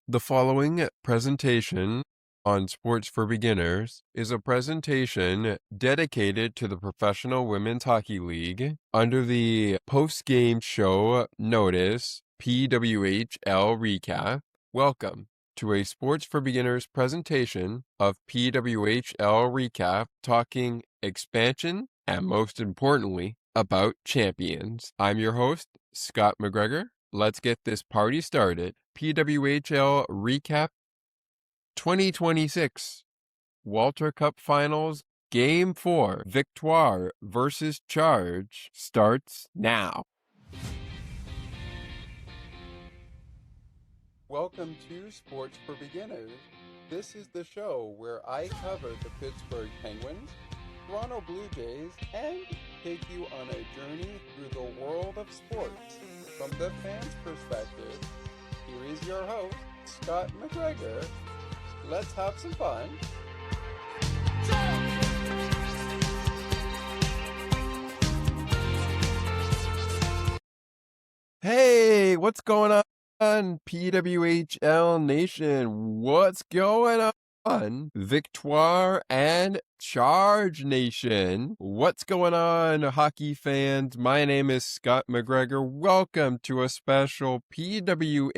The following presentation on Sports for Beginners is a presentation dedicated to the Professional Women's Hockey League under the post-game show notice PWHL recap. Welcome to a Sports for Beginners presentation of PWHL recap talking expansion and most importantly about champions. I'm your host, Scott McGregor. Let's get this party started. PWHL Recap 2026 Walter Cup Finals Game 4 Victoire versus Charge starts now. Welcome to Sports for Beginners. This is the show where I cover the Pittsburgh Penguins, Toronto Blue Jays, and take you on a journey through the world of sports from the fans' perspective. Here is your host, Scott McGregor. Let's have some fun. Hey, what's going on, PWHL Nation? What's going on, Victoire and Charge Nation? What's going on, hockey fans? My name is Scott McGregor. Welcome to a special PWHL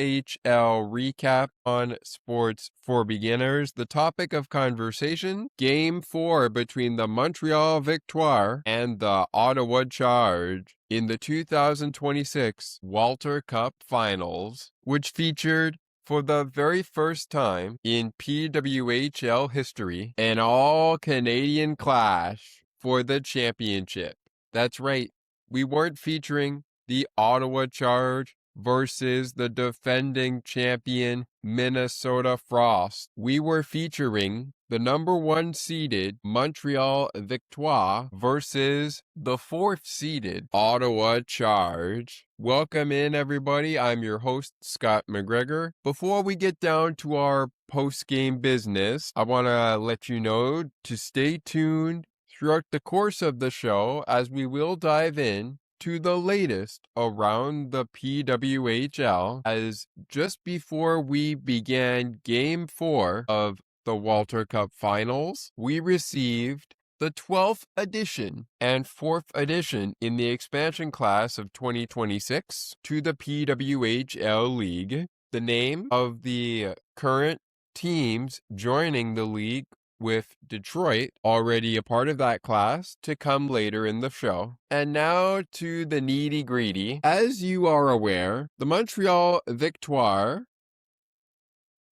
recap on Sports for Beginners. The topic of conversation, Game 4 between the Montreal Victoire and the Ottawa Charge in the 2026 Walter Cup Finals, which featured for the very first time in PWHL history, an all-Canadian clash for the championship. That's right, we weren't featuring the Ottawa Charge versus the defending champion Minnesota Frost. We were featuring the number 1 seeded Montreal Victoire versus the 4th seeded Ottawa Charge. Welcome in, everybody. I'm your host, Scott McGregor. Before we get down to our post-game business, I want to let you know to stay tuned throughout the course of the show as we will dive in to the latest around the PWHL, as just before we began Game 4 of the Walter Cup Finals, we received the 12th edition and 4th edition in the expansion class of 2026 to the PWHL League. The name of the current teams joining the league, with Detroit already a part of that class, to come later in the show. And now to the nitty-gritty. As you are aware, the Montreal Victoire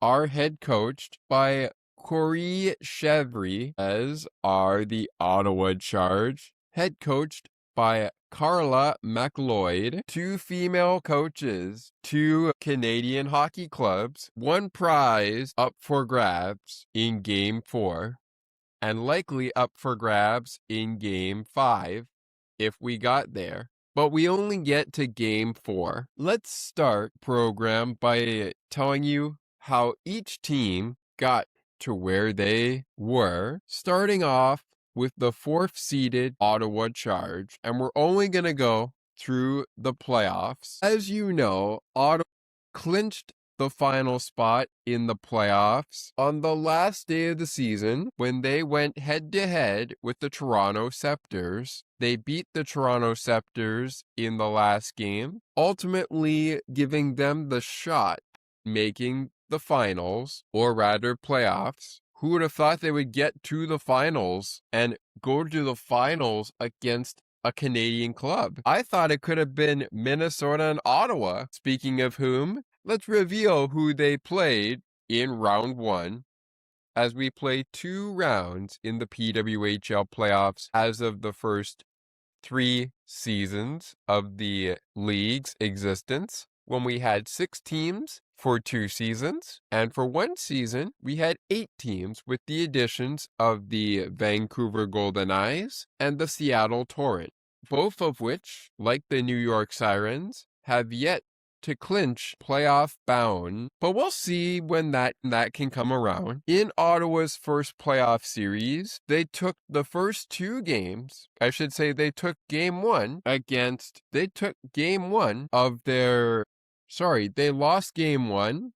are head coached by Kori Cheverie, as are the Ottawa Charge, head coached by Carla, MacLeod, 2 female coaches, 2 Canadian hockey clubs, 1 prize up for grabs in Game 4, and likely up for grabs in Game 5, if we got there. But we only get to Game 4. Let's start program by telling you how each team got to where they were, starting off with the 4th seeded Ottawa Charge, and we're only going to go through the playoffs. As you know, Ottawa clinched the final spot in the playoffs on the last day of the season when they went head-to-head with the Toronto Scepters. They beat the Toronto Scepters in the last game, ultimately giving them the shot making the finals, or rather playoffs. Who would have thought they would get to the finals and go to the finals against a Canadian club? I thought it could have been Minnesota and Ottawa. Speaking of whom, let's reveal who they played in round 1, as we play 2 rounds in the PWHL playoffs as of the first 3 seasons of the league's existence, when we had 6 teams for 2 seasons, and for 1 season, we had 8 teams with the additions of the Vancouver Golden Eyes and the Seattle Torrent, both of which, like the New York Sirens, have yet to clinch playoff bound, but we'll see when that can come around. In Ottawa's first playoff series, they took the first 2 games. I should say they took game 1 of their... they lost game 1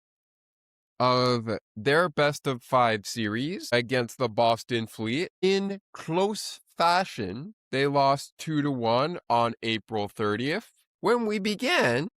of their best-of-5 series against the Boston Fleet in close fashion. They lost 2-1 on April 30th. When we began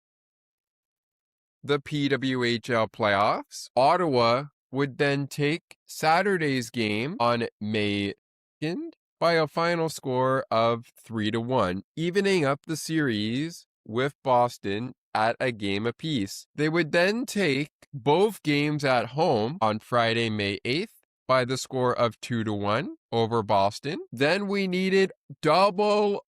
the PWHL playoffs, Ottawa would then take Saturday's game on May 2nd by a final score of 3-1, evening up the series with Boston at a game apiece. They would then take both games at home on Friday, May 8th by the score of 2-1 over Boston. Then we needed double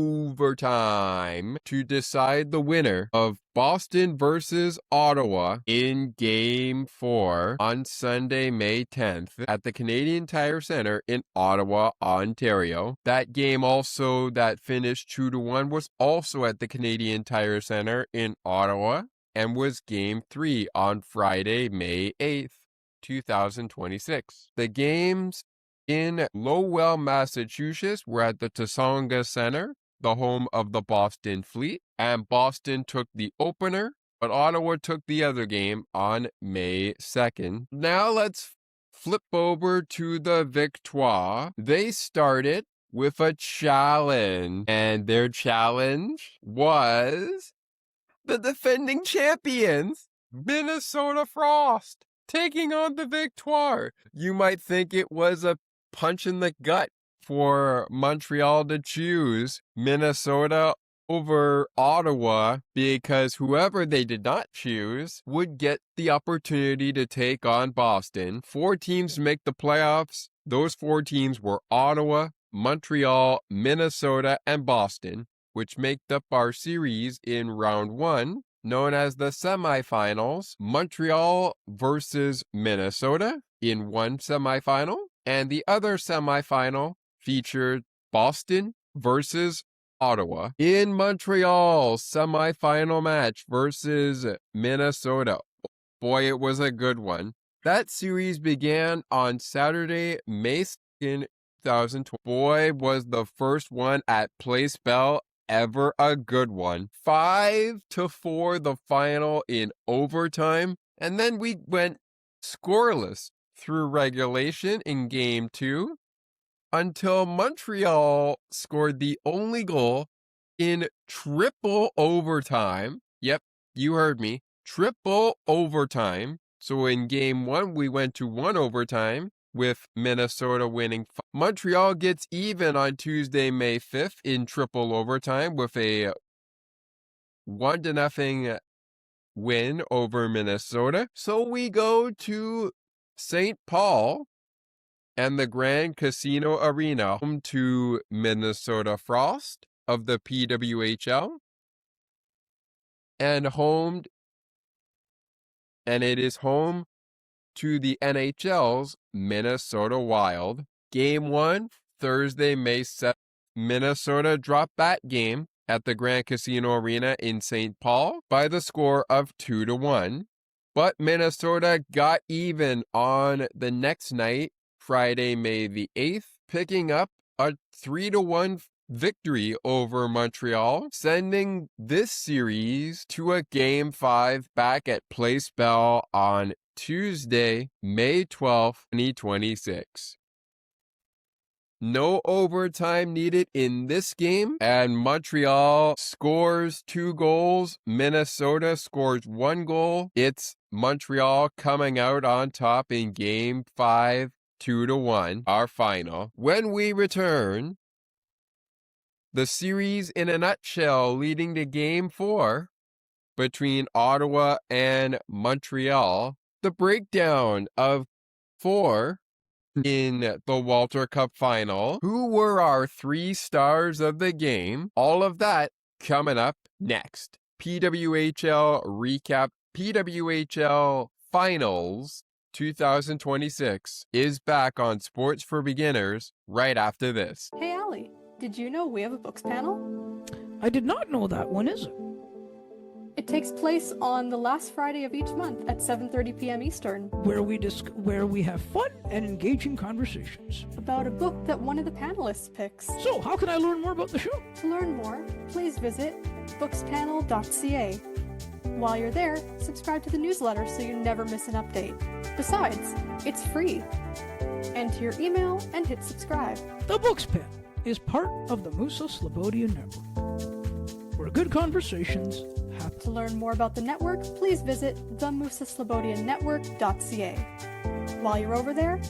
overtime to decide the winner of Boston versus Ottawa in Game 4 on Sunday, May 10th at the Canadian Tire Centre in Ottawa, Ontario. That game also that finished 2-1 was also at the Canadian Tire Centre in Ottawa and was Game 3 on Friday, May 8th, 2026. The games in Lowell, Massachusetts were at the Tsonga Center, the home of the Boston Fleet, and Boston took the opener, but Ottawa took the other game on May 2nd. Now let's flip over to the Victoire. They started with a challenge, and their challenge was the defending champions, Minnesota Frost, taking on the Victoire. You might think it was a punch in the gut for Montreal to choose Minnesota over Ottawa, because whoever they did not choose would get the opportunity to take on Boston. 4 teams make the playoffs. Those 4 teams were Ottawa, Montreal, Minnesota, and Boston, which make up our series in round 1, known as the semifinals. Montreal versus Minnesota in one semifinal, and the other semifinal featured Boston versus Ottawa. In Montreal, semifinal match versus Minnesota. Boy, it was a good one. That series began on Saturday, May 2nd, 2020. Boy, was the first one at Place Bell ever a good one. 5-4 the final in overtime, and then we went scoreless through regulation in Game 2 until Montreal scored the only goal in triple overtime. Yep, you heard me. Triple overtime. So in Game 1, we went to 1 overtime with Minnesota winning. Montreal gets even on Tuesday, May 5th in triple overtime with a 1-0 win over Minnesota. So we go to St. Paul and the Grand Casino Arena, home to Minnesota Frost of the PWHL, and it is home to the NHL's Minnesota Wild. Game 1, Thursday, May 7th. Minnesota dropped that game at the Grand Casino Arena in St. Paul by the score of 2-1. But Minnesota got even on the next night, Friday, May the 8th, picking up a 3-1 victory over Montreal, sending this series to a Game 5 back at Place Bell on Tuesday, May 12th, 2026. No overtime needed in this game, and Montreal scores 2 goals. Minnesota scores 1 goal. It's Montreal coming out on top in Game 5, 2-1, our final. When we return, the series in a nutshell leading to Game 4 between Ottawa and Montreal, the breakdown of 4 in the Walter Cup final, who were our 3 stars of the game, all of that coming up next. PWHL recap. PWHL Finals 2026 is back on Sports for Beginners right after this. Hey Allie, did you know we have a books panel? I did not know that. When is it? It takes place on the last Friday of each month at 7:30 p.m. Eastern. Where we have fun and engaging conversations about a book that one of the panelists picks. So, how can I learn more about the show? To learn more, please visit bookspanel.ca. While you're there, subscribe to the newsletter so you never miss an update. Besides, it's free. Enter your email and hit subscribe. The Books Pen is part of the Musa Slobodian Network, where good conversations happen. To learn more about the network, please visit themusaslobodiannetwork.ca. While you're over there,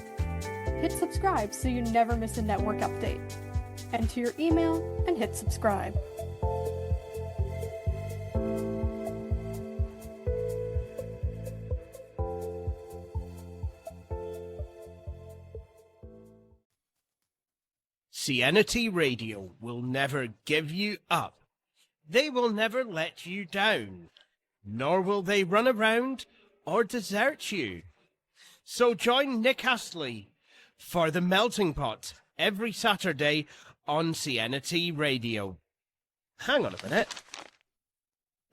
hit subscribe so you never miss a network update. Enter your email and hit subscribe. CNT Radio will never give you up. They will never let you down, nor will they run around or desert you. So join Nick Astley for The Melting Pot every Saturday on CNT Radio. Hang on a minute.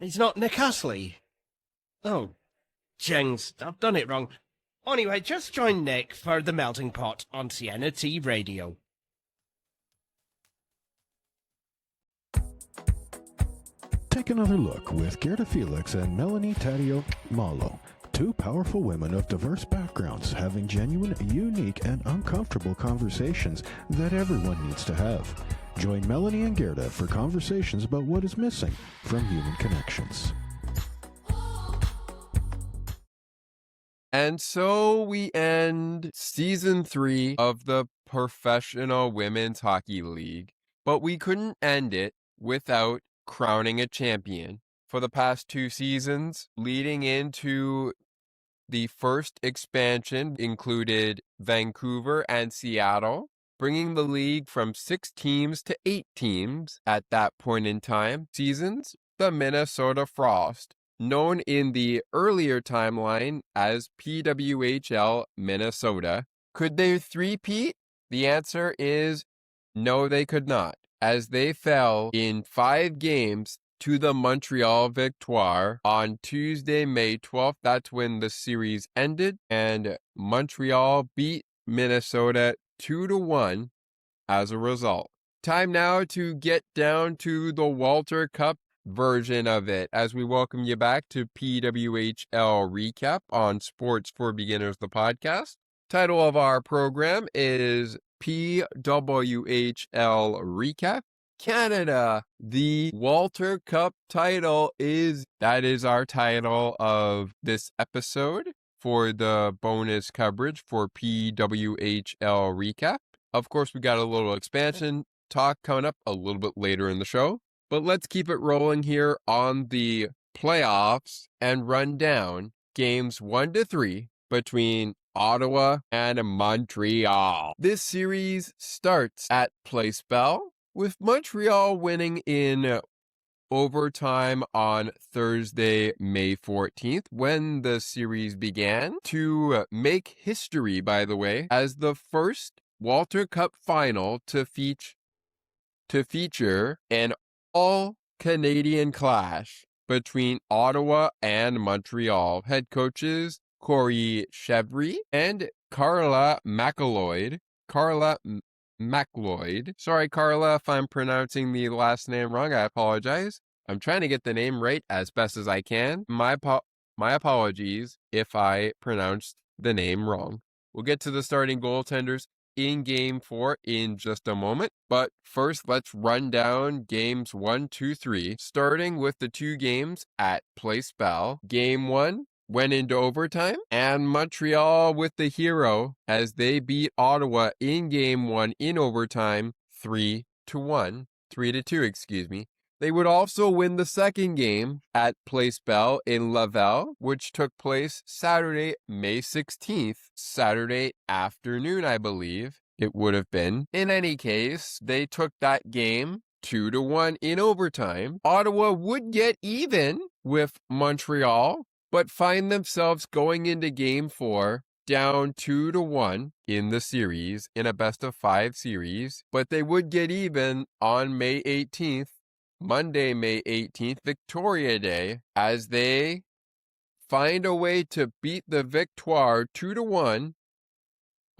He's not Nick Astley. Oh, jings, I've done it wrong. Anyway, just join Nick for The Melting Pot on CNT Radio. Take another look with Gerda Felix and Melanie Taddeo Malo, two powerful women of diverse backgrounds having genuine, unique, and uncomfortable conversations that everyone needs to have. Join Melanie and Gerda for conversations about what is missing from human connections. And so we end Season 3 of the Professional Women's Hockey League, but we couldn't end it without crowning a champion. For the past 2 seasons, leading into the first expansion, included Vancouver and Seattle, bringing the league from 6 teams to 8 teams at that point in time. Seasons, the Minnesota Frost, known in the earlier timeline as PWHL Minnesota. Could they three-peat? The answer is no, they could not, as they fell in 5 games to the Montreal Victoire on Tuesday, May 12th. That's when the series ended, and Montreal beat Minnesota 2-1 as a result. Time now to get down to the Walter Cup version of it as we welcome you back to PWHL Recap on Sports for Beginners, the podcast. Title of our program is PWHL Recap Canada. The Walter Cup title is our title of this episode for the bonus coverage for PWHL Recap. Of course, we got a little expansion talk coming up a little bit later in the show, but let's keep it rolling here on the playoffs and run down games 1-3 between Ottawa and Montreal. This series starts at Place Bell, with Montreal winning in overtime on Thursday, May 14th, when the series began, to make history, by the way, as the first Walter Cup final to feature an all-Canadian clash between Ottawa and Montreal. Head coaches Kori, Cheverie, and Carla MacLeod. MacLeod. Sorry, Carla, if I'm pronouncing the last name wrong. I apologize. I'm trying to get the name right as best as I can. My apologies if I pronounced the name wrong. We'll get to the starting goaltenders in Game 4 in just a moment. But first, let's run down Games 1, 2, 3, starting with the 2 games at Place Bell. Game 1 went into overtime, and Montreal with the hero as they beat Ottawa in Game 1 in overtime 3-2, excuse me. They would also win the second game at Place Bell in Laval, which took place Saturday, May 16th, Saturday afternoon, I believe it would have been. In any case, they took that game 2-1 in overtime. Ottawa would get even with Montreal, but find themselves going into Game 4 down 2-1 in the series, in a best-of-5 series. But they would get even on May 18th, Monday, May 18th, Victoria Day, as they find a way to beat the Victoire 2-1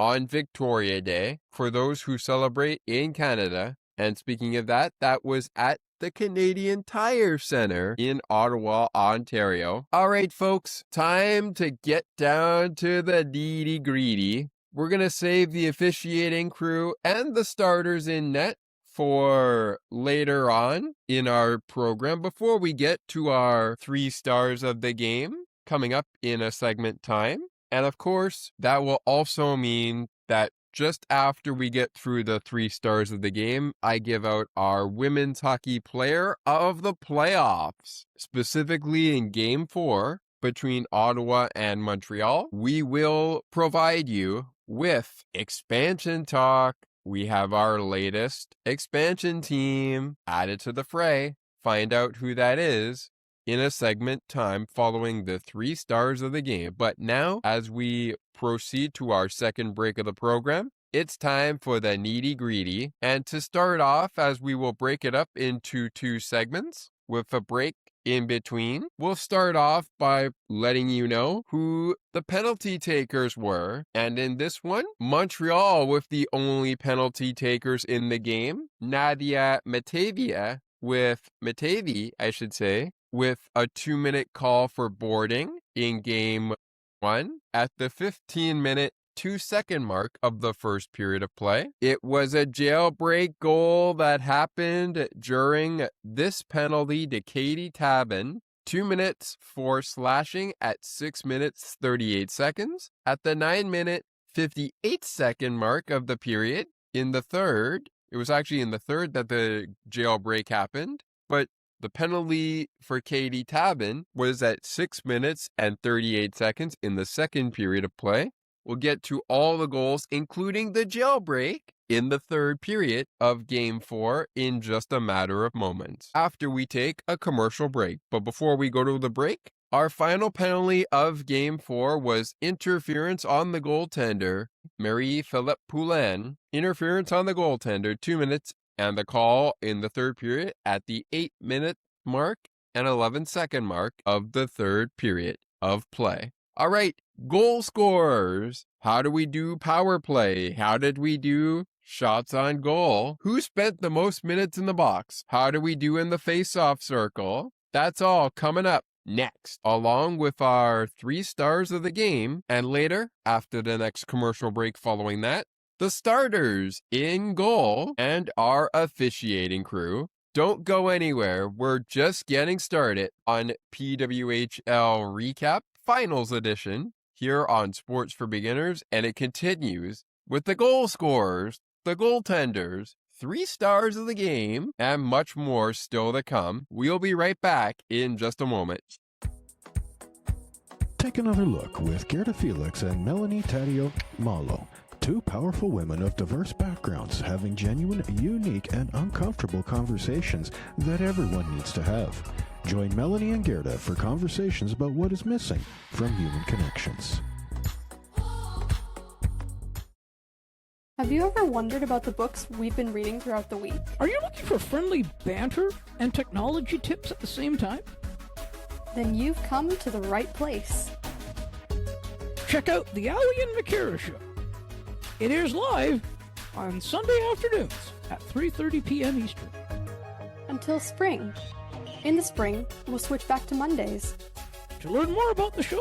on Victoria Day for those who celebrate in Canada. And speaking of that, that was at the Canadian Tire Center in Ottawa, Ontario. All right, folks, time to get down to the nitty-gritty. We're going to save the officiating crew and the starters in net for later on in our program before we get to our 3 stars of the game coming up in a segment time. And of course, that will also mean that just after we get through the 3 stars of the game, I give out our women's hockey player of the playoffs. Specifically in Game 4 between Ottawa and Montreal, we will provide you with expansion talk. We have our latest expansion team added to the fray. Find out who that is in a segment time following the 3 stars of the game. But now, as we proceed to our second break of the program, it's time for the nitty-gritty. And to start off, as we will break it up into 2 segments with a break in between, we'll start off by letting you know who the penalty takers were. And in this one, Montreal with the only penalty takers in the game, Nadia Matavie, with a 2-minute call for boarding in Game 1 at the 15-minute 2-second mark of the first period of play. It was a jailbreak goal that happened during this penalty to Katie Tabin. 2 minutes for slashing at 6 minutes 38 seconds. At the 9-minute 58-second mark of the period in the third, it was actually in the third that the jailbreak happened, but the penalty for Katie Tabin was at 6 minutes and 38 seconds in the second period of play. We'll get to all the goals, including the jailbreak, in the third period of Game 4 in just a matter of moments, after we take a commercial break. But before we go to the break, our final penalty of Game 4 was interference on the goaltender, Marie-Philippe Poulin. Interference on the goaltender, 2 minutes, and the call in the third period at the 8-minute mark and 11-second mark of the third period of play. All right, goal scorers. How do we do power play? How did we do shots on goal? Who spent the most minutes in the box? How do we do in the face-off circle? That's all coming up next, along with our 3 stars of the game. And later, after the next commercial break following that, the starters in goal and our officiating crew. Don't go anywhere. We're just getting started on PWHL Recap Finals Edition here on Sports for Beginners, and it continues with the goal scorers, the goaltenders, 3 stars of the game, and much more still to come. We'll be right back in just a moment. Take another look with Gerda Felix and Melanie Taddeo Malo. 2 powerful women of diverse backgrounds having genuine, unique, and uncomfortable conversations that everyone needs to have. Join Melanie and Gerda for conversations about what is missing from human connections. Have you ever wondered about the books we've been reading throughout the week? Are you looking for friendly banter and technology tips at the same time? Then you've come to the right place. Check out the Allie and McCara Show. It airs live on Sunday afternoons at 3:30 p.m. Eastern. Until spring. In the spring, we'll switch back to Mondays. To learn more about the show,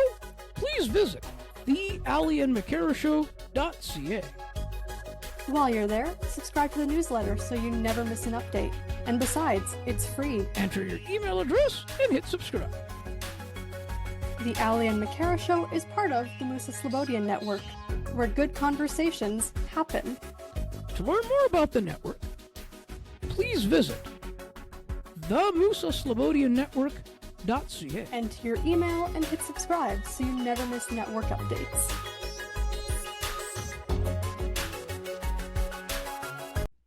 please visit theallieandmccarashow.ca. While you're there, subscribe to the newsletter so you never miss an update. And besides, it's free. Enter your email address and hit subscribe. The Allie and McCara Show is part of the Musa Slobodian Network, where good conversations happen. To learn more about the network, please visit themusaslobodiannetwork.ca. Enter your email and hit subscribe so you never miss network updates.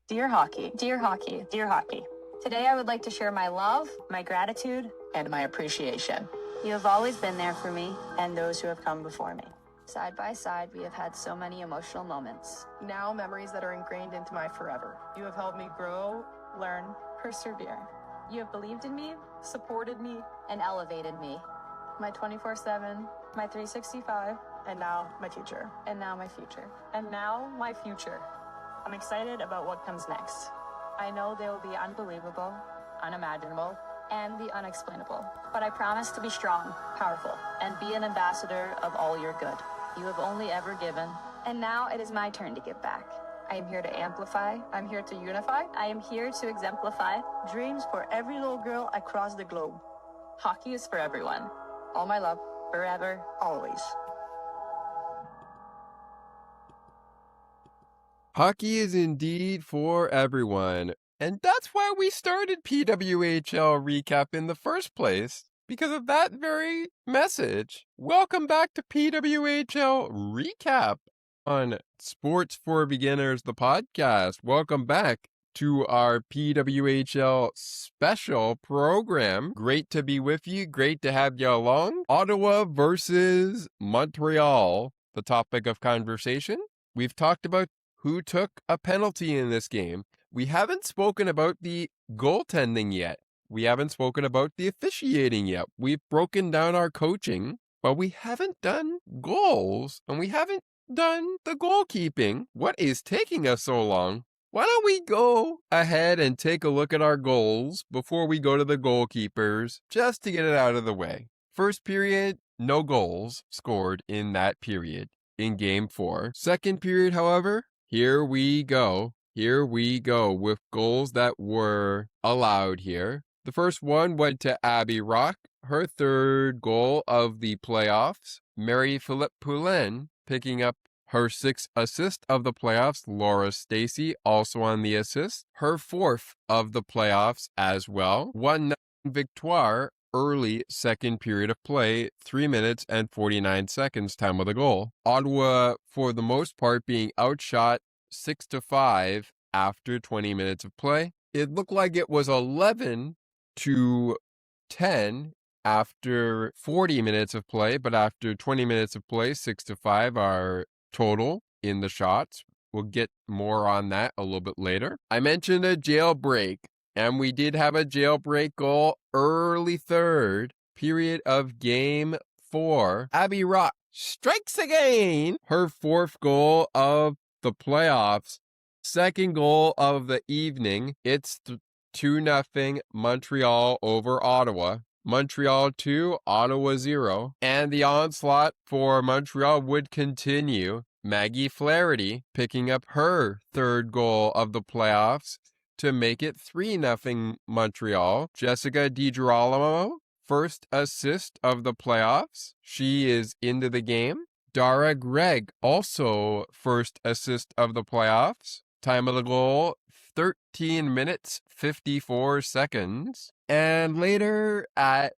Dear Hockey, dear Hockey, dear Hockey. Today I would like to share my love, my gratitude, and my appreciation. You have always been there for me and those who have come before me. Side by side, we have had so many emotional moments. Now memories that are ingrained into my forever. You have helped me grow, learn, Persevere. You have believed in me, supported me, and elevated me. My 24/7, my 365, and now my future. and now my future. And now my future. I'm excited about what comes next. I know they will be unbelievable, unimaginable, and the unexplainable. But I promise to be strong, powerful, and be an ambassador of all your good. You have only ever given, and now it is my turn to give back. I am here to amplify. I'm here to unify. I am here to exemplify. Dreams for every little girl across the globe. Hockey is for everyone. All my love, Forever. always. Hockey is indeed for everyone. And that's why we started PWHL Recap in the first place, because of that very message. Welcome back to PWHL Recap on Sports for Beginners, the podcast. Welcome back to our PWHL special program. Great to be with you. Great to have you along. Ottawa versus Montreal, the topic of conversation. We've talked about who took a penalty in this game. We haven't spoken about the goaltending yet. We haven't spoken about the officiating yet. We've broken down our coaching, but we haven't done goals, and we haven't done the goalkeeping. What is taking us so long? Why don't we go ahead and take a look at our goals before we go to the goalkeepers, just to get it out of the way. First period, no goals scored in that period in Game 4. Second period, however, here we go. Here we go with goals that were allowed here. The first one went to Abbey Rock, her third goal of the playoffs. Marie-Philippe Poulin picking up her sixth assist of the playoffs. Laura Stacey also on the assist. Her fourth of the playoffs as well. 1-0 Victoire, early second period of play, 3 minutes and 49 seconds time of the goal. Ottawa, for the most part, being outshot 6-5 after 20 minutes of play. It looked like it was 11-10 after 40 minutes of play, but after 20 minutes of play, 6-5 are total in the shots. We'll get more on that a little bit later. I mentioned a jailbreak, and we did have a jailbreak goal early third period of Game 4. Abbey Rock strikes again. Her fourth goal of the playoffs, second goal of the evening. It's 2-0 Montreal over Ottawa. Montreal 2, Ottawa 0. And the onslaught for Montreal would continue. Maggie Flaherty picking up her third goal of the playoffs to make it 3-0 Montreal. Jessica DiGirolamo, first assist of the playoffs. She is into the game. Dara Gregg, also first assist of the playoffs. Time of the goal, 13 minutes, 54 seconds. And later at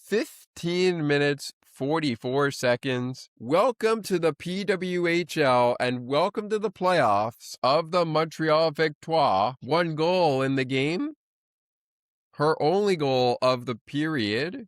15 minutes, 44 seconds, welcome to the PWHL and welcome to the playoffs of the Montreal Victoire. 1 goal in the game. Her only goal of the period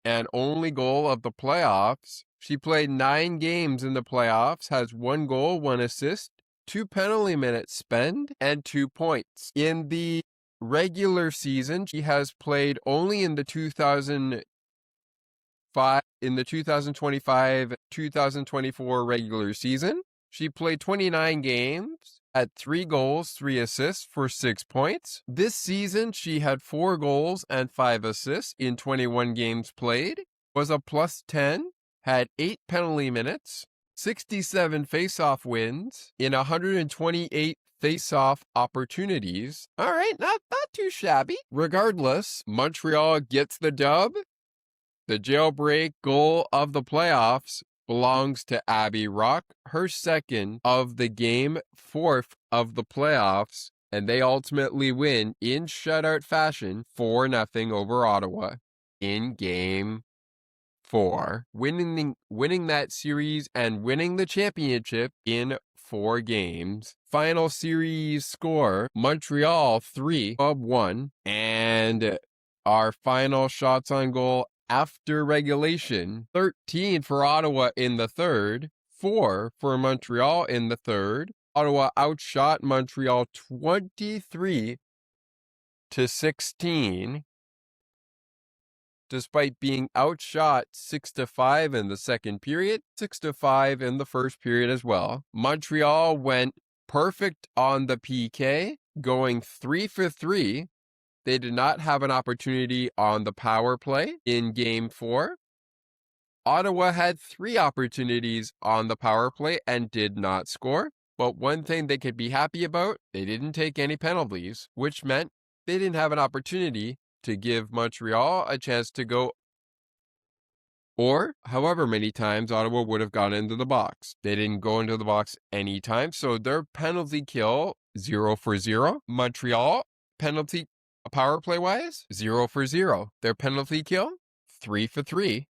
and only goal of the playoffs. She played 9 games in the playoffs, has 1 goal, 1 assist, 2 penalty minutes spent, and 2 points. In the regular season, she has played only in the 2025-2024 regular season. She played 29 games, had 3 goals, 3 assists for 6 points. This season, she had 4 goals and 5 assists in 21 games played, was a +10, had 8 penalty minutes, 67 face-off wins in 128 face-off opportunities. All right, not too shabby. Regardless, Montreal gets the dub. The jailbreak goal of the playoffs belongs to Abbey Rock, her second of the game, fourth of the playoffs, and they ultimately win in shutout fashion 4-0 over Ottawa in Game 4, winning that series and winning the championship in 4 games. Final series score, Montreal 3-1, and our final shots on goal after regulation, 13 for Ottawa in the third, 4 for Montreal in the third. Ottawa outshot Montreal 23-16. Despite being outshot 6-5 in the second period, 6-5 in the first period as well. Montreal went perfect on the PK, going 3 for 3 They did not have an opportunity on the power play in Game 4. Ottawa had 3 opportunities on the power play and did not score. But one thing they could be happy about, they didn't take any penalties, which meant they didn't have an opportunity to give Montreal a chance to go, or however many times Ottawa would have gone into the box. They didn't go into the box any time, so their penalty kill, 0 for 0. Montreal, penalty power play wise, 0 for 0. Their penalty kill, 3 for 3,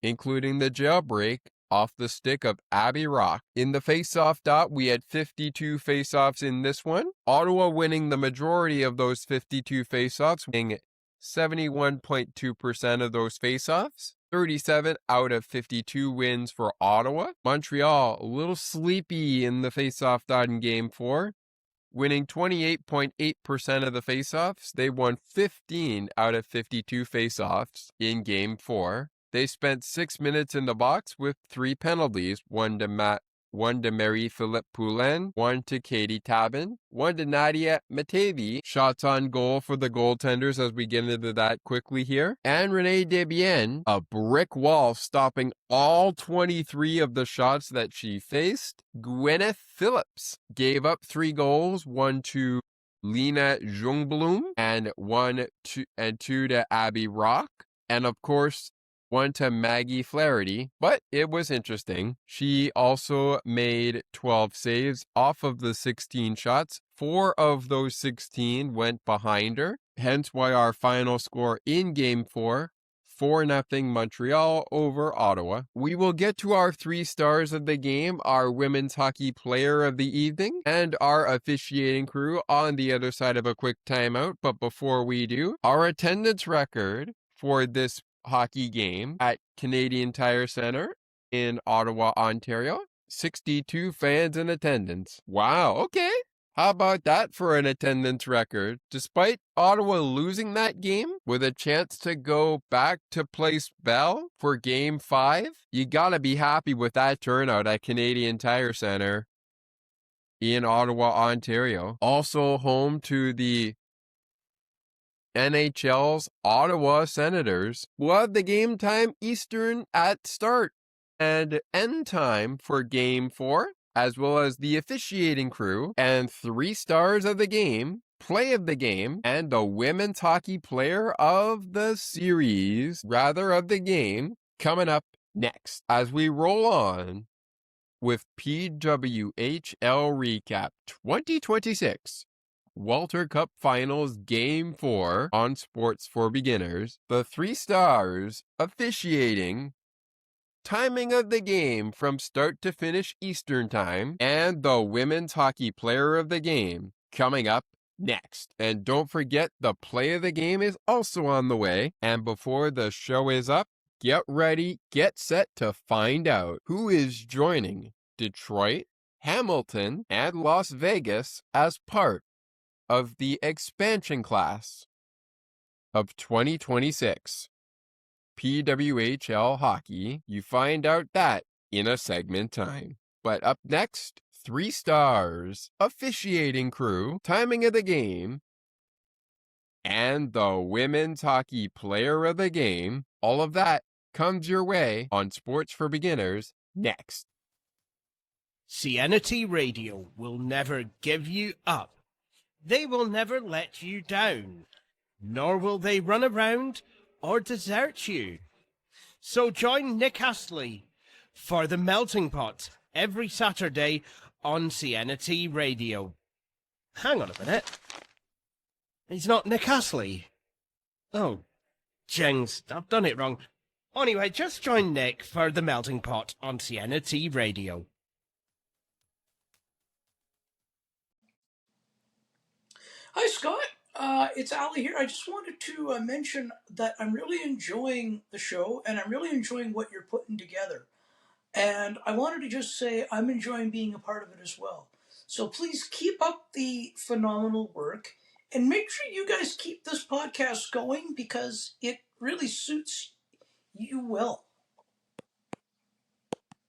including the jailbreak off the stick of Abbey Rock. In the face-off dot, we had 52 face-offs in this one. Ottawa winning the majority of those 52 face-offs, winning 71.2% of those face-offs. 37 out of 52 wins for Ottawa. Montreal, a little sleepy in the face-off dot in Game 4, winning 28.8% of the face-offs. They won 15 out of 52 face-offs in Game 4. They spent 6 minutes in the box with 3 penalties, one to Marie-Philippe Poulin, one to Katie Tabin, one to Nadia Matevi. Shots on goal for the goaltenders as we get into that quickly here. And Renee Desbiens, a brick wall stopping all 23 of the shots that she faced. Gwyneth Phillips gave up 3 goals, one to Lena Jungblom and two to Abbey Rock. And of course, one to Maggie Flaherty, but it was interesting. She also made 12 saves off of the 16 shots. 4 of those 16 went behind her, hence why our final score in Game 4, 4-0 Montreal over Ottawa. We will get to our 3 stars of the game, our women's hockey player of the evening, and our officiating crew on the other side of a quick timeout. But before we do, our attendance record for this hockey game at Canadian Tire Center in Ottawa, Ontario. 62 fans in attendance. Wow, okay. How about that for an attendance record? Despite Ottawa losing that game with a chance to go back to Place Bell for Game 5, you gotta be happy with that turnout at Canadian Tire Center in Ottawa, Ontario. Also home to the NHL's Ottawa Senators. We'll have the game time Eastern at start and end time for Game 4, as well as the officiating crew and 3 stars of the game, play of the game, and the women's hockey player of the series, rather of the game, coming up next as we roll on with PWHL Recap 2026. Walter Cup Finals Game 4 on Sports for Beginners. The 3 stars officiating, timing of the game from start to finish Eastern Time, and the women's hockey player of the game coming up next. And don't forget, the play of the game is also on the way. And before the show is up, get ready, get set to find out who is joining Detroit, Hamilton, and Las Vegas as part of the expansion class of 2026 PWHL hockey. You find out that in a segment time. But up next, 3 stars, officiating crew, timing of the game, and the women's hockey player of the game. All of that comes your way on Sports for Beginners next. CNT Radio will never give you up. They will never let you down, nor will they run around or desert you. So join Nick Astley for The Melting Pot every Saturday on CNT Radio. Hang on a minute. He's not Nick Astley. Oh, jings, I've done it wrong. Anyway, just join Nick for The Melting Pot on CNT Radio. Hi, Scott. It's Ali here. I just wanted to mention that I'm really enjoying the show, and I'm really enjoying what you're putting together. And I wanted to just say I'm enjoying being a part of it as well. So please keep up the phenomenal work, and make sure you guys keep this podcast going because it really suits you well.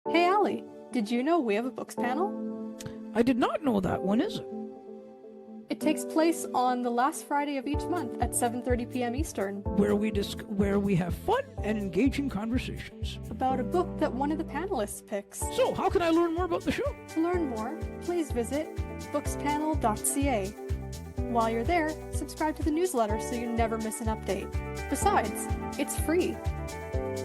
Hey, Allie, did you know we have a books panel? I did not know that. When is it? It takes place on the last Friday of each month at 7:30 p.m. Eastern, where we have fun and engaging conversations about a book that one of the panelists picks. So, how can I learn more about the show? To learn more, please visit bookspanel.ca. While you're there, subscribe to the newsletter so you never miss an update. Besides, it's free.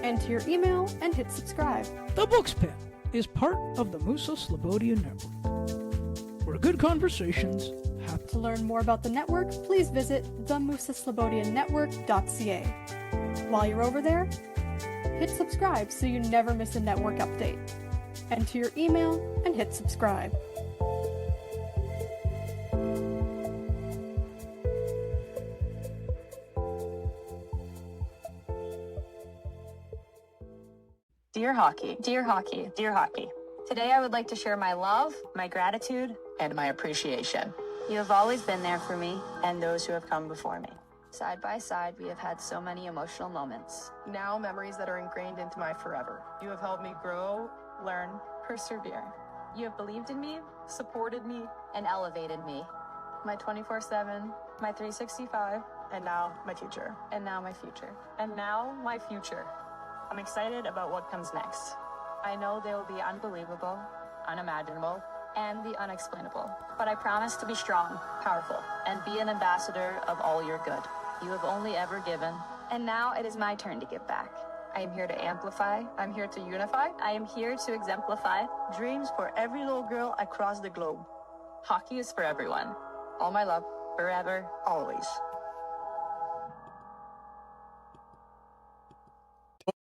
Enter your email and hit subscribe. The Books Pen is part of the Musa Slobodian Network, where good conversations happen. To learn more about the network, please visit themusaslobodiannetwork.ca. While you're over there, hit subscribe so you never miss a network update. Enter your email and hit subscribe. Dear Hockey, dear Hockey, dear Hockey. Today I would like to share my love, my gratitude, and my appreciation. You have always been there for me and those who have come before me. Side by side, we have had so many emotional moments. Now memories that are ingrained into my forever. You have helped me grow, learn, Persevere. You have believed in me, supported me, and elevated me. My 24/7, my 365, and now my future. and now my future. And now my future. I'm excited about what comes next. I know they will be unbelievable, unimaginable, and the unexplainable. But I promise to be strong, powerful, and be an ambassador of all your good. You have only ever given, and now it is my turn to give back. I am here to amplify. I'm here to unify I am here to exemplify. dreams for every little girl across the globe. Hockey is for everyone. All my love, Forever. always.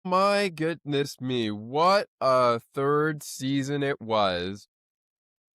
My goodness me, what a third season it was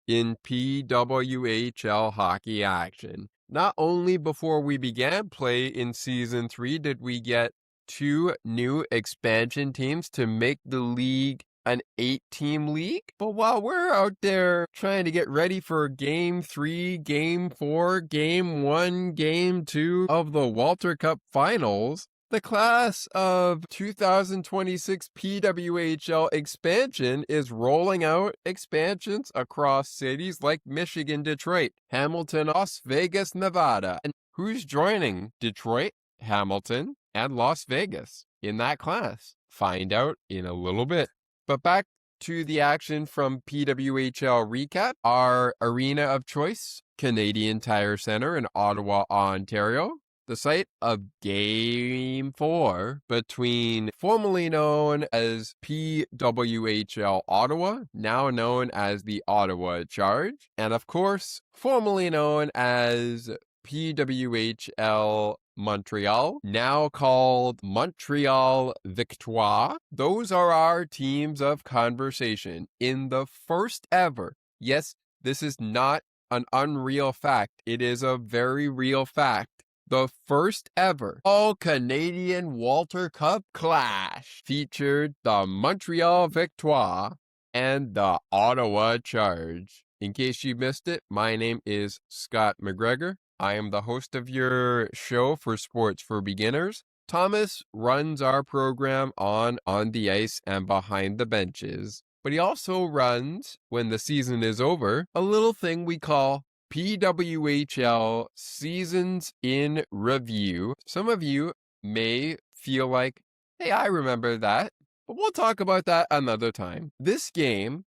in PWHL hockey action. Not only before we began play in season 3 did we get 2 new expansion teams to make the league an 8-team league, but while we're out there trying to get ready for Game 3, Game 4, Game 1, Game 2 of the Walter Cup Finals, the class of 2026 PWHL expansion is rolling out expansions across cities like Michigan, Detroit, Hamilton, Las Vegas, Nevada. And who's joining Detroit, Hamilton, and Las Vegas in that class? Find out in a little bit. But back to the action from PWHL Recap, our arena of choice, Canadian Tire Center in Ottawa, Ontario, the site of Game 4 between formerly known as PWHL Ottawa, now known as the Ottawa Charge, and of course, formerly known as PWHL Montreal, now called Montreal Victoire. Those are our teams of conversation in the first ever. Yes, this is not an unreal fact. It is a very real fact. The first ever all-Canadian Walter Cup clash featured the Montreal Victoire and the Ottawa Charge. In case you missed it, my name is Scott McGregor. I am the host of your show for Sports for Beginners. Thomas runs our program on the ice and behind the benches, but he also runs, when the season is over, a little thing we call PWHL Seasons in Review. Some of you may feel like, hey, I remember that, but we'll talk about that another time. This game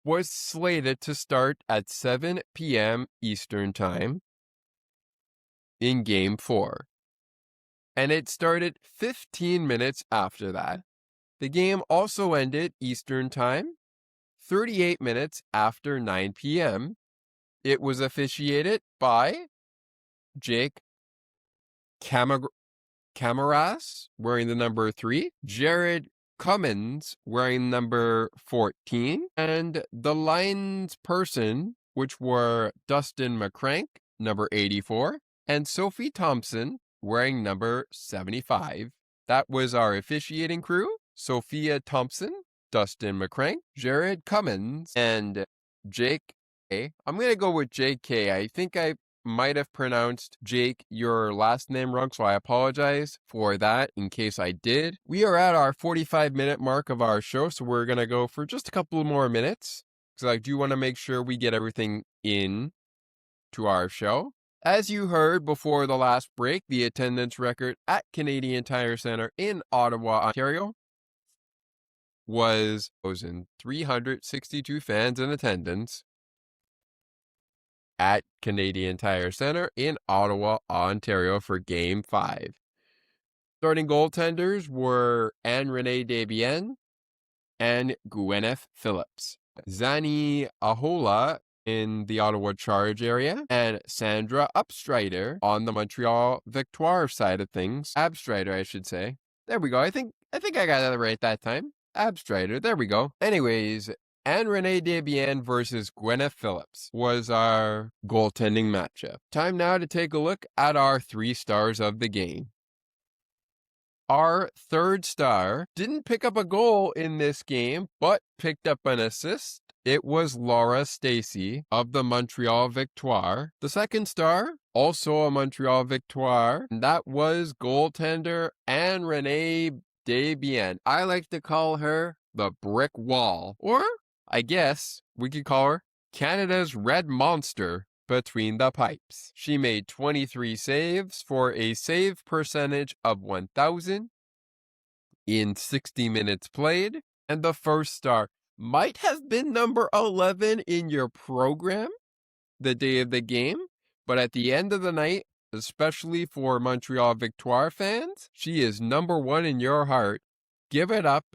was slated to start at 7 p.m. Eastern Time in Game 4, and it started 15 minutes after that. The game also ended Eastern Time, 38 minutes after 9 p.m., It was officiated by Jake Camaras, wearing the number 3, Jared Cummins, wearing number 14, and the linesperson, which were Dustin McCrank, number 84, and Sophie Thompson, wearing number 75. That was our officiating crew: Sophia Thompson, Dustin McCrank, Jared Cummins, and Jake A. I'm going to go with JK. I think I might have pronounced Jake, your last name, wrong, so I apologize for that in case I did. We are at our 45-minute mark of our show, so we're going to go for just a couple more minutes, because I do want to make sure we get everything in to our show. As you heard before the last break, the attendance record at Canadian Tire Centre in Ottawa, Ontario was 362 fans in attendance at Canadian Tire Centre in Ottawa, Ontario for Game 5. Starting goaltenders were Anne-Renee Desbiens and Gwyneth Phillips. Zani Ahola in the Ottawa Charge area, and Sandra Upstrider on the Montreal Victoire side of things. Abstrider, I should say. There we go. I think I got that right that time. Abstrider. There we go. Anyways, Anne-Renee Desbiens versus Gwyneth Phillips was our goaltending matchup. Time now to take a look at our 3 stars of the game. Our third star didn't pick up a goal in this game, but picked up an assist. It was Laura Stacey of the Montreal Victoire. The second star, also a Montreal Victoire, and that was goaltender Anne-Renee Desbiens. I like to call her the brick wall, or I guess we could call her Canada's red monster between the pipes. She made 23 saves for a save percentage of 1,000 in 60 minutes played, and the first star might have been number 11 in your program the day of the game, but at the end of the night, especially for Montreal Victoire fans, she is number 1 in your heart. Give it up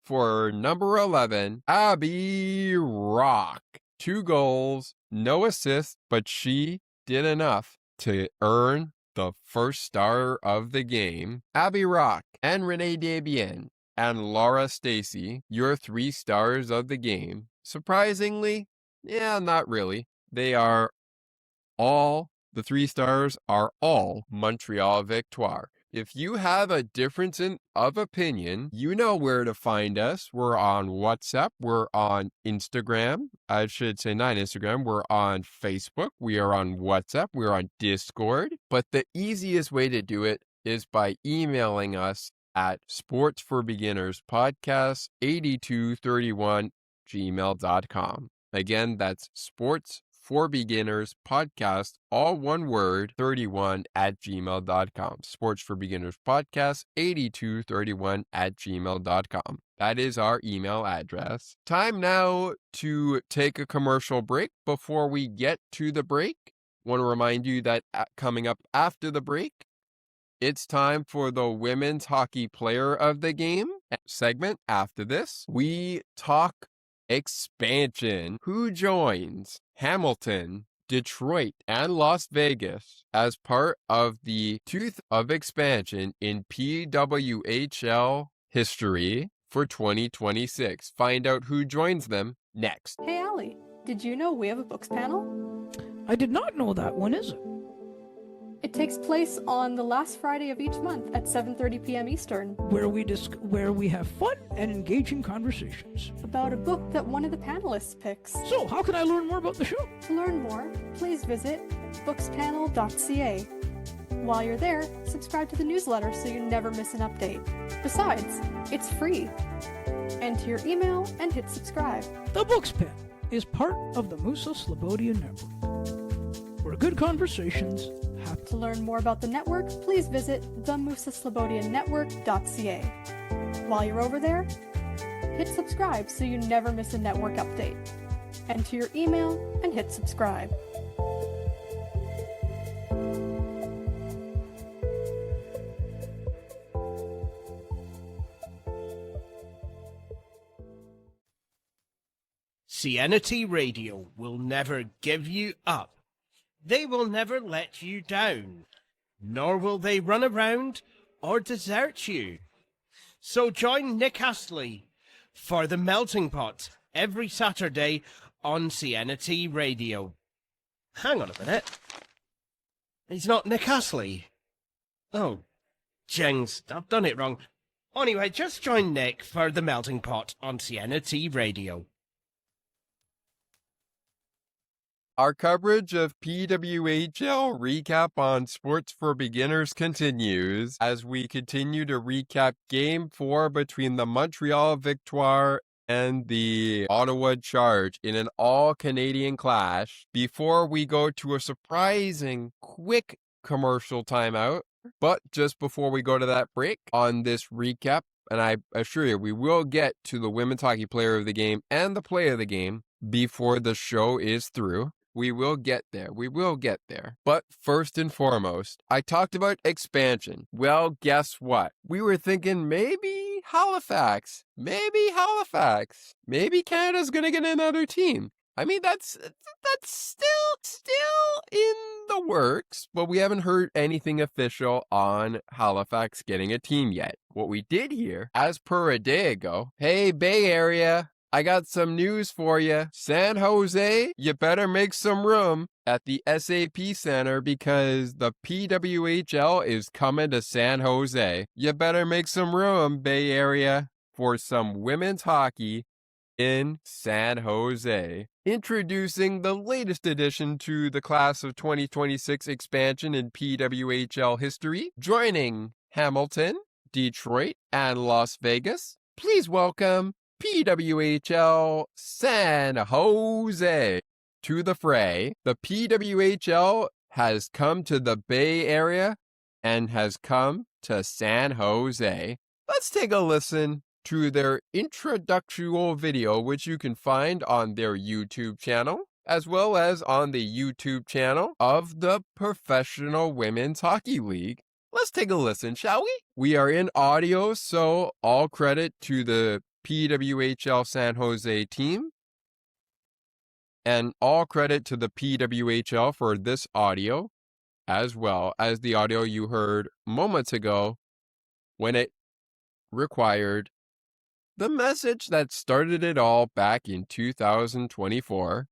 for number 11, Abbey Rock. 2 goals, no assists, but she did enough to earn the first star of the game. Abbey Rock and Renee Desbiens and Laura Stacey, your 3 stars of the game. Surprisingly, not really. They are all, the 3 stars are all Montreal Victoire. If you have a difference of opinion, you know where to find us. We're on WhatsApp. We're on Instagram. I should say not Instagram. We're on Facebook. We are on WhatsApp. We're on Discord. But the easiest way to do it is by emailing us at sportsforbeginners podcast8231@gmail.com. Again, that's sportsforbeginnerspodcast, all one word, 31@gmail.com. sportsforbeginnerspodcast8231@gmail.com. That is our email address. Time now to take a commercial break. Before we get to the break, I want to remind you that coming up after the break, it's time for the Women's Hockey Player of the Game segment. After this, we talk expansion. Who joins Hamilton, Detroit, and Las Vegas as part of the tooth of expansion in PWHL history for 2026? Find out who joins them next. Hey Allie, did you know we have a books panel? I did not know that. When is it? It takes place on the last Friday of each month at 7:30 p.m. Eastern. Where we have fun and engaging conversations about a book that one of the panelists picks. So, how can I learn more about the show? To learn more, please visit bookspanel.ca. While you're there, subscribe to the newsletter so you never miss an update. Besides, it's free. Enter your email and hit subscribe. The Books Panel is part of the Musa Slobodia Network, where good conversations happen. To learn more about the network, please visit themusaslobodiannetwork.ca. While you're over there, hit subscribe so you never miss a network update. Enter your email and hit subscribe. CNT Radio will never give you up. They will never let you down, nor will they run around or desert you. So join Nick Astley for The Melting Pot every Saturday on CNT Radio. Hang on a minute. He's not Nick Astley. Oh, jings, I've done it wrong. Anyway, just join Nick for The Melting Pot on CNT Radio. Our coverage of PWHL recap on Sports for Beginners continues as we continue to recap Game 4 between the Montreal Victoire and the Ottawa Charge in an all-Canadian clash before we go to a surprising quick commercial timeout. But just before we go to that break on this recap, and I assure you, we will get to the Women's Hockey Player of the Game and the Play of the Game before the show is through. We will get there. We will get there. But first and foremost, I talked about expansion. Well, guess what? We were thinking maybe Halifax. Maybe Canada's going to get another team. I mean, that's still in the works, but we haven't heard anything official on Halifax getting a team yet. What we did hear, as per a day ago, hey, Bay Area, I got some news for you. San Jose, you better make some room at the SAP Center because the PWHL is coming to San Jose. You better make some room, Bay Area, for some women's hockey in San Jose. Introducing the latest addition to the class of 2026 expansion in PWHL history, joining Hamilton, Detroit, and Las Vegas. Please welcome PWHL San Jose to the fray. The PWHL has come to the Bay Area and has come to San Jose. Let's take a listen to their introductory video, which you can find on their YouTube channel, as well as on the YouTube channel of the Professional Women's Hockey League. Let's take a listen, shall we? We are in audio, so all credit to the PWHL San Jose team, and all credit to the PWHL for this audio, as well as the audio you heard moments ago when it required the message that started it all back in 2024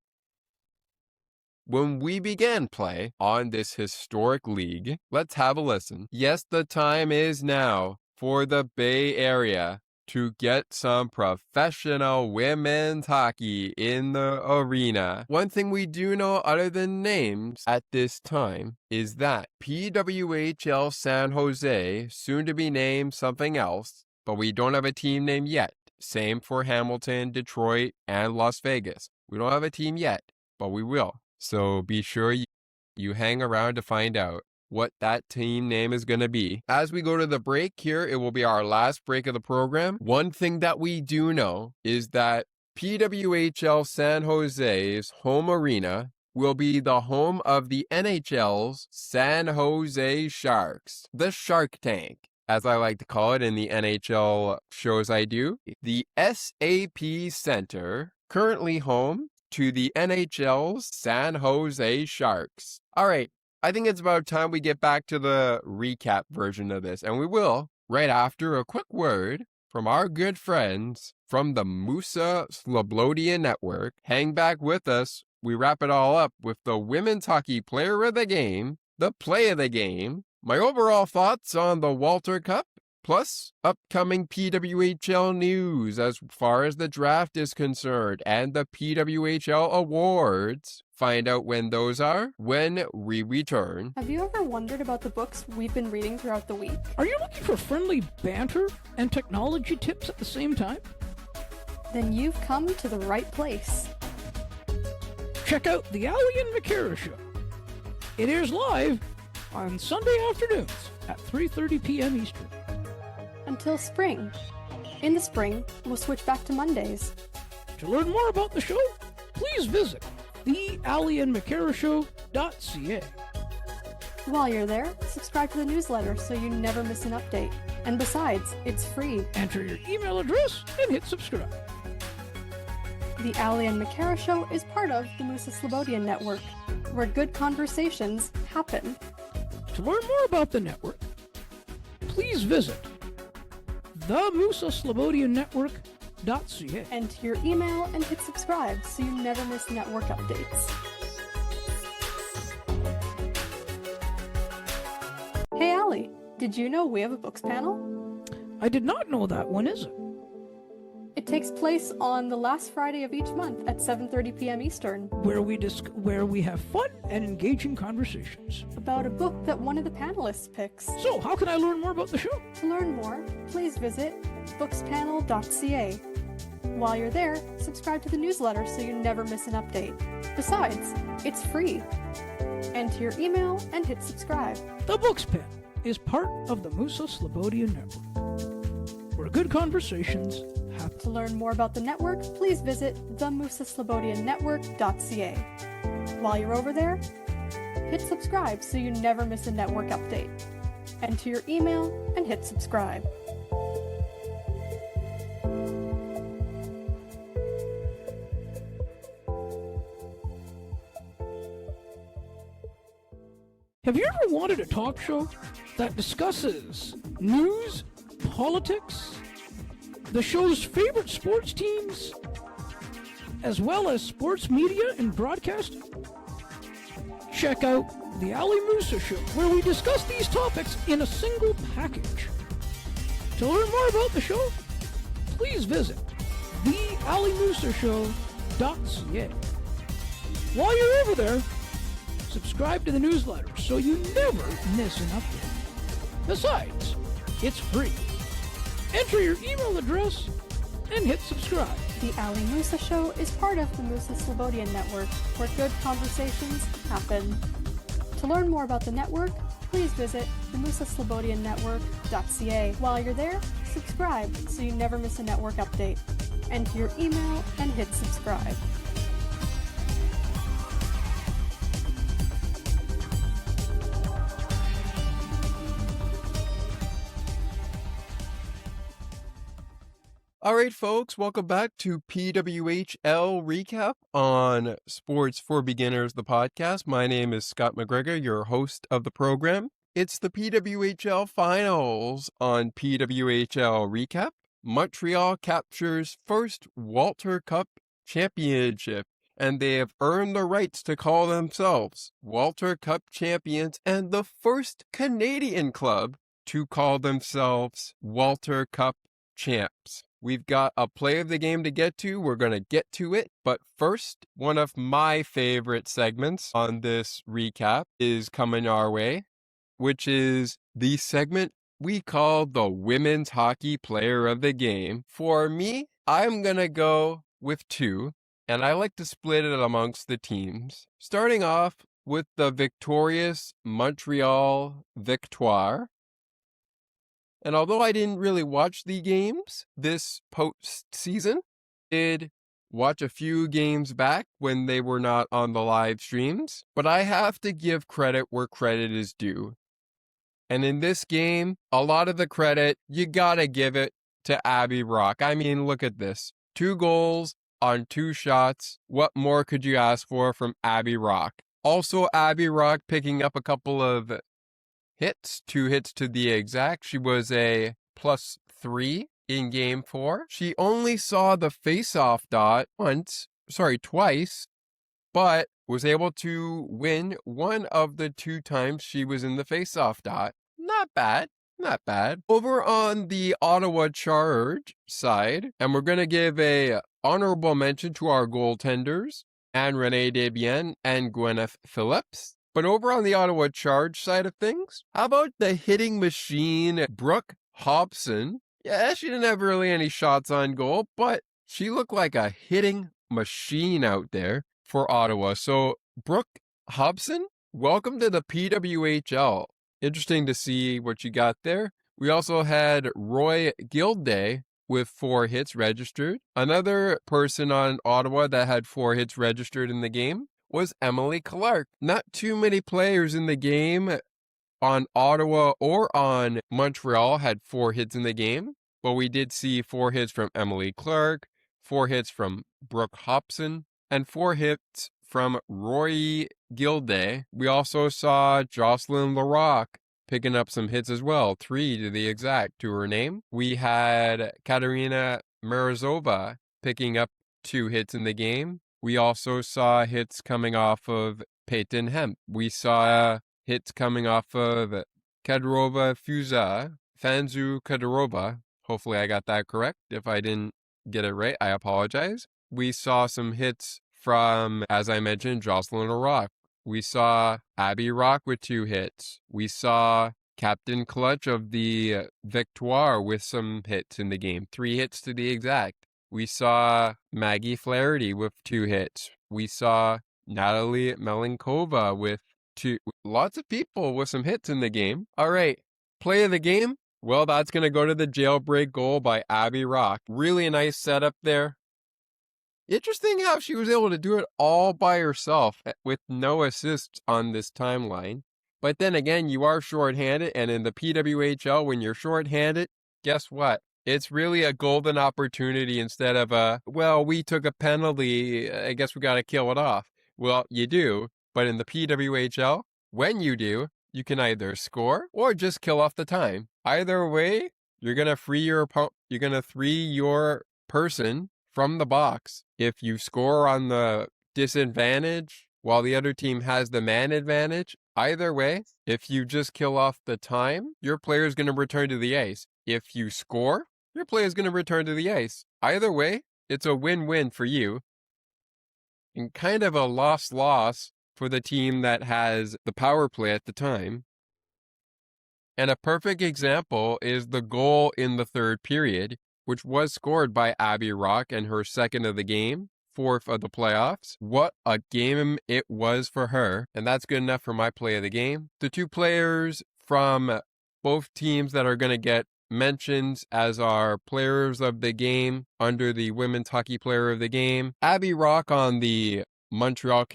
when we began play on this historic league. Let's have a listen. Yes, the time is now for the Bay Area to get some professional women's hockey in the arena. One thing we do know other than names at this time is that PWHL San Jose, soon to be named something else, but we don't have a team name yet. Same for Hamilton, Detroit, and Las Vegas. We don't have a team yet, but we will. So be sure you hang around to find out what that team name is going to be. As we go to the break here, it will be our last break of the program. One thing that we do know is that PWHL San Jose's home arena will be the home of the NHL's San Jose Sharks, the Shark Tank, as I like to call it in the NHL shows I do. The SAP Center, currently home to the NHL's San Jose Sharks. All right, I think it's about time we get back to the recap version of this, and we will right after a quick word from our good friends from the Musa Slobodian Network. Hang back with us. We wrap it all up with the Women's Hockey Player of the Game, the Play of the Game, my overall thoughts on the Walter Cup, plus upcoming PWHL news as far as the draft is concerned, and the PWHL awards. Find out when those are when we return. Have you ever wondered about the books we've been reading throughout the week? Are you looking for friendly banter and technology tips at the same time? Then you've come to the right place. Check out the Allie and McCara Show. It airs live on Sunday afternoons at 3:30 p.m. Eastern. Until spring. In the spring, we'll switch back to Mondays. To learn more about the show, please visit thealliandmccarashow.ca. While you're there, subscribe to the newsletter so you never miss an update. And besides, it's free. Enter your email address and hit subscribe. The Allie and McCara Show is part of the Musa Slobodian Network, where good conversations happen. To learn more about the network, please visit themusaslobodiannetwork.ca. Enter your email and hit subscribe so you never miss network updates. Hey Allie, did you know we have a books panel? I did not know that. When is it? It takes place on the last Friday of each month at 7:30 p.m. Eastern. Where we have fun and engaging conversations about a book that one of the panelists picks. So, how can I learn more about the show? To learn more, please visit bookspanel.ca. While you're there, subscribe to the newsletter so you never miss an update. Besides, it's free. Enter your email and hit subscribe. The Books Pen is part of the Musa Slobodian Network, where good conversations happen. To learn more about the network, please visit themusaslobodiannetwork.ca. While you're over there, hit subscribe so you never miss a network update. Enter your email and hit subscribe. Have you ever wanted a talk show that discusses news, politics, the show's favorite sports teams, as well as sports media and broadcasting? Check out The Ali Musa Show, where we discuss these topics in a single package. To learn more about the show, please visit thealimusashow.ca. While you're over there, subscribe to the newsletter so you never miss an update. Besides, it's free. Enter your email address and hit subscribe. The Ali Musa Show is part of the Musa Slobodian Network, where good conversations happen. To learn more about the network, please visit themusaslobodiannetwork.ca. While you're there, subscribe so you never miss a network update. Enter your email and hit subscribe. All right, folks, welcome back to PWHL Recap on Sports for Beginners, the podcast. My name is Scott McGregor, your host of the program. It's the PWHL Finals on PWHL Recap. Montreal captures first Walter Cup championship, and they have earned the rights to call themselves Walter Cup champions and the first Canadian club to call themselves Walter Cup champs. We've got a play of the game to get to. We're going to get to it. But first, one of my favorite segments on this recap is coming our way, which is the segment we call the Women's Hockey Player of the Game. For me, I'm going to go with two, and I like to split it amongst the teams. Starting off with the victorious Montreal Victoire. And although I didn't really watch the games this postseason, I did watch a few games back when they were not on the live streams. But I have to give credit where credit is due. And in this game, a lot of the credit, you gotta give it to Abbey Rock. I mean, look at this. 2 goals on 2 shots. What more could you ask for from Abbey Rock? Also, Abbey Rock picking up a couple of hits, 2 hits to the exact. She was a +3 in game 4. She only saw the face-off dot twice, but was able to win one of the 2 times she was in the face-off dot. Not bad. Not bad. Over on the Ottawa Charge side, and we're going to give a honorable mention to our goaltenders, Anne-Renee Desbiens and Gwyneth Phillips. But over on the Ottawa Charge side of things, how about the hitting machine, Brooke Hobson? Yeah, she didn't have really any shots on goal, but she looked like a hitting machine out there for Ottawa. So, Brooke Hobson, welcome to the PWHL. Interesting to see what you got there. We also had Roy Gilday with 4 hits registered. Another person on Ottawa that had 4 hits registered in the game was Emily Clark. Not too many players in the game on Ottawa or on Montreal had 4 hits in the game, but we did see 4 hits from Emily Clark, 4 hits from Brooke Hobson, and 4 hits from Roy Gilday. We also saw Jocelyn Larocque picking up some hits as well, 3 to the exact to her name. We had Katerina Marazova picking up 2 hits in the game. We also saw hits coming off of Peyton Hemp. We saw hits coming off of Kadyrova Fuza, Fanzu Kadyrova. Hopefully I got that correct. If I didn't get it right, I apologize. We saw some hits from, as I mentioned, Jocelyn Larocque. We saw Abbey Rock with 2 hits. We saw Captain Clutch of the Victoire with some hits in the game. 3 hits to the exact. We saw Maggie Flaherty with 2 hits. We saw Natalie Melenkova with 2. Lots of people with some hits in the game. All right, play of the game. Well, that's going to go to the jailbreak goal by Abbey Rock. Really nice setup there. Interesting how she was able to do it all by herself with no assists on this timeline. But then again, you are shorthanded, and in the PWHL, when you're shorthanded, guess what? It's really a golden opportunity instead of well, we took a penalty, I guess we got to kill it off. Well, you do, but in the PWHL, when you do, you can either score or just kill off the time. Either way, you're going to free your person from the box. If you score on the disadvantage while the other team has the man advantage, either way, if you just kill off the time, your player is going to return to the ice. If you score, your player is going to return to the ice. Either way, it's a win-win for you. And kind of a loss-loss for the team that has the power play at the time. And a perfect example is the goal in the 3rd period, which was scored by Abbey Rock and her 2nd of the game, 4th of the playoffs. What a game it was for her, and that's good enough for my play of the game. The 2 players from both teams that are going to get mentions as our players of the game under the Women's Hockey Player of the Game. Abbey Rock on the Montreal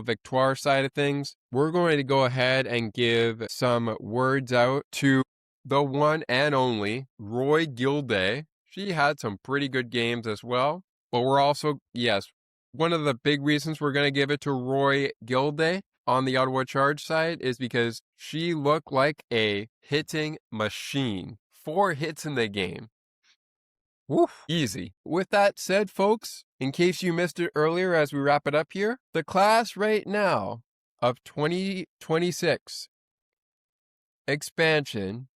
Victoire side of things. We're going to go ahead and give some words out to the one and only Roy Gilday. She had some pretty good games as well. But we're also, yes, one of the big reasons we're going to give it to Roy Gilday on the Ottawa Charge side is because she looked like a hitting machine. 4 hits in the game. Woof, easy. With that said, folks, in case you missed it earlier as we wrap it up here, the class right now of 2026 expansion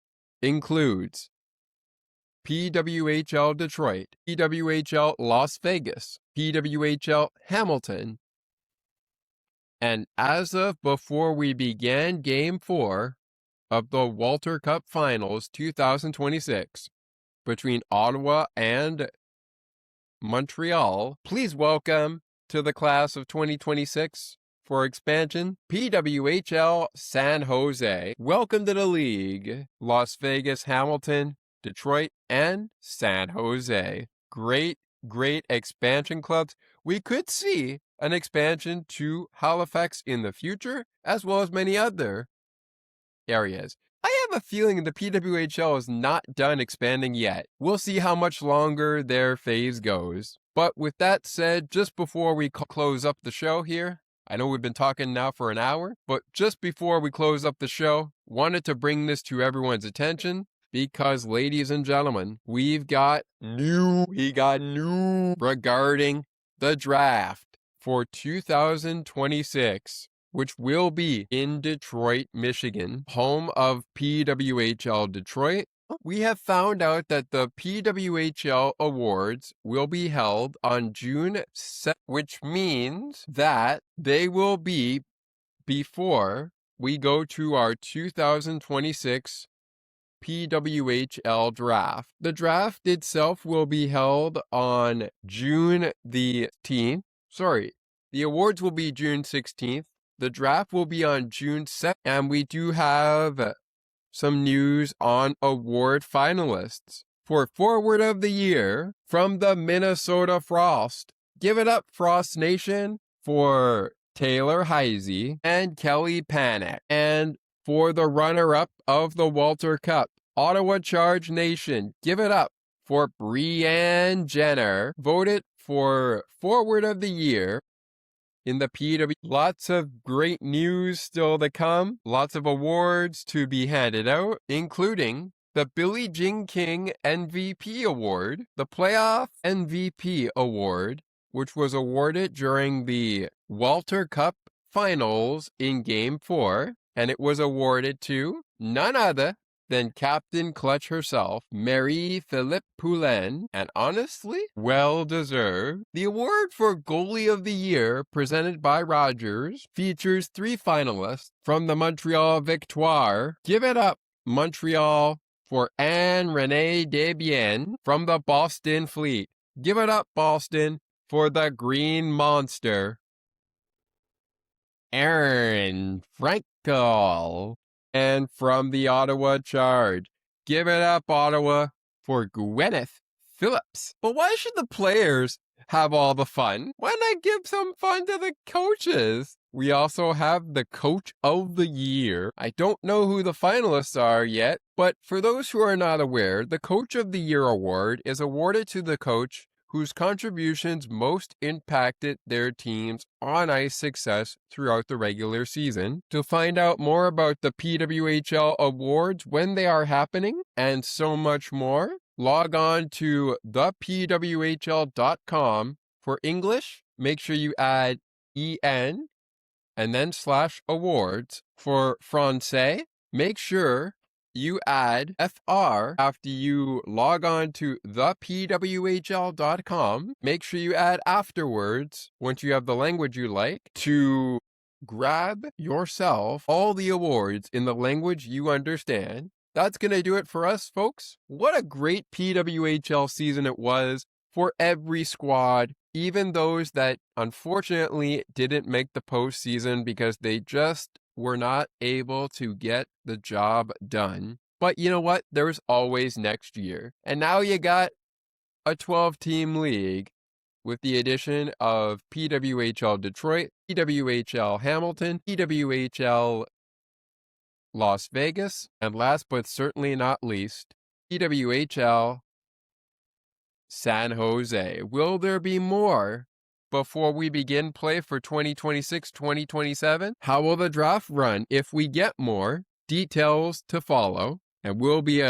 includes PWHL Detroit, PWHL Las Vegas, PWHL Hamilton, and as of before we began Game 4 of the Walter Cup Finals 2026 between Ottawa and Montreal, please welcome to the class of 2026 for expansion, PWHL San Jose. Welcome to the league, Las Vegas, Hamilton, Detroit, and San Jose. Great expansion clubs. We could see an expansion to Halifax in the future, as well as many other areas. I have a feeling the PWHL is not done expanding yet. We'll see how much longer their phase goes. But with that said, just before we close up the show here, I know we've been talking now for an hour, but just before we close up the show, wanted to bring this to everyone's attention because, ladies and gentlemen, we got new regarding the draft for 2026, which will be in Detroit, Michigan, home of PWHL Detroit. We have found out that the PWHL Awards will be held on June 7th, which means that they will be before we go to our 2026 PWHL draft. The draft itself will be held on June the 16th. The awards will be June 16th. The draft will be on June 2nd. And we do have some news on award finalists. For Forward of the Year from the Minnesota Frost. Give it up, Frost Nation, for Taylor Heisey and Kelly Panek. And for the runner-up of the Walter Cup, Ottawa Charge Nation, give it up for Brianne Jenner, voted for Forward of the Year in the PW. Lots of great news still to come, lots of awards to be handed out, including the Billie Jean King MVP Award, the Playoff MVP Award, which was awarded during the Walter Cup Finals in Game 4, and it was awarded to none other than Captain Clutch herself, Marie-Philippe Poulin, and honestly, well-deserved. The award for Goalie of the Year, presented by Rogers, features 3 finalists from the Montreal Victoire. Give it up, Montreal, for Anne-Renee Desbiens from the Boston Fleet. Give it up, Boston, for the Green Monster, Aaron Frankel. And from the Ottawa Charge, give it up, Ottawa, for Gwyneth Phillips. But why should the players have all the fun? Why not give some fun to the coaches? We also have the Coach of the Year. I don't know who the finalists are yet, but for those who are not aware, the Coach of the Year award is awarded to the coach whose contributions most impacted their team's on-ice success throughout the regular season. To find out more about the PWHL awards, when they are happening, and so much more, log on to thepwhl.com. For English, make sure you add EN and then /awards. For Francais, make sure you add FR after you log on to thepwhl.com. Make sure you add afterwards once you have the language you like to grab yourself all the awards in the language you understand. That's going to do it for us, folks. What a great PWHL season it was for every squad, even those that unfortunately didn't make the postseason because they just were not able to get the job done. But you know what? There's always next year. And now you got a 12-team league with the addition of PWHL Detroit, PWHL Hamilton, PWHL Las Vegas, and last but certainly not least, PWHL San Jose. Will there be more before we begin play for 2026-2027? How will the draft run if we get more? Details to follow, and we'll be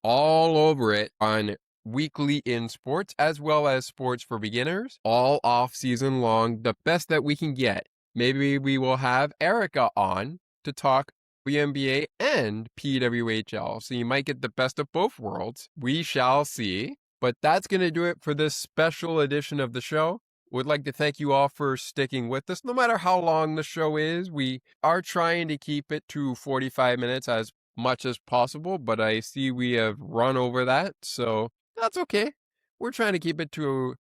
all over it on Weekly in Sports, as well as Sports for Beginners, all off season long, the best that we can get. Maybe we will have Erica on to talk WNBA and PWHL, so you might get the best of both worlds. We shall see. But that's going to do it for this special edition of the show. Would like to thank you all for sticking with us. No matter how long the show is, we are trying to keep it to 45 minutes as much as possible, but I see we have run over that, so that's okay. We're trying to keep it to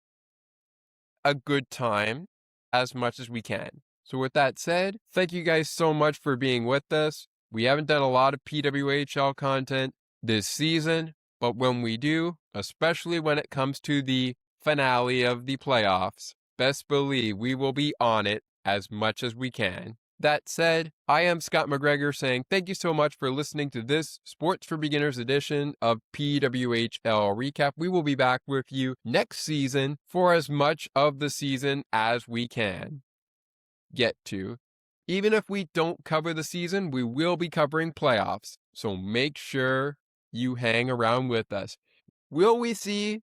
a good time as much as we can. So with that said, thank you guys so much for being with us. We haven't done a lot of PWHL content this season, but when we do, especially when it comes to the finale of the playoffs, best believe we will be on it as much as we can. That said, I am Scott McGregor saying thank you so much for listening to this Sports for Beginners edition of PWHL Recap. We will be back with you next season for as much of the season as we can get to. Even if we don't cover the season, we will be covering playoffs, so make sure you hang around with us. Will we see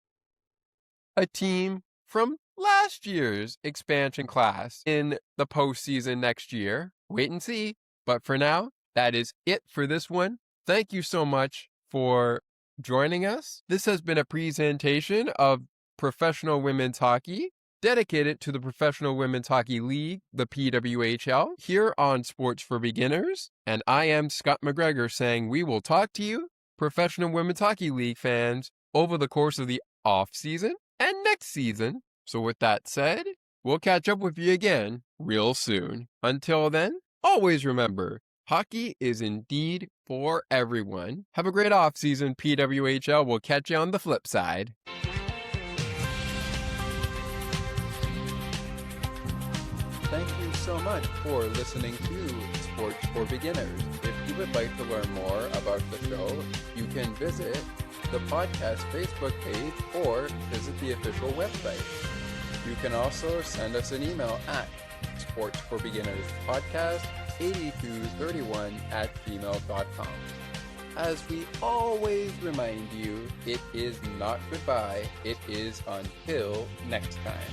a team from last year's expansion class in the postseason next year? Wait and see. But for now, that is it for this one. Thank you so much for joining us. This has been a presentation of Professional Women's Hockey, dedicated to the Professional Women's Hockey League, the PWHL, here on Sports for Beginners. And I am Scott McGregor saying we will talk to you, Professional Women's Hockey League fans, over the course of the off-season and next season. So with that said, we'll catch up with you again real soon. Until then, always remember, hockey is indeed for everyone. Have a great off-season, PWHL. We'll catch you on the flip side. Thank you so much for listening to Sports for Beginners. If you would like to learn more about the show, you can visit the podcast Facebook page or visit the official website. You can also send us an email at sportsforbeginnerspodcast8231@gmail.com. As we always remind you, it is not goodbye, it is until next time.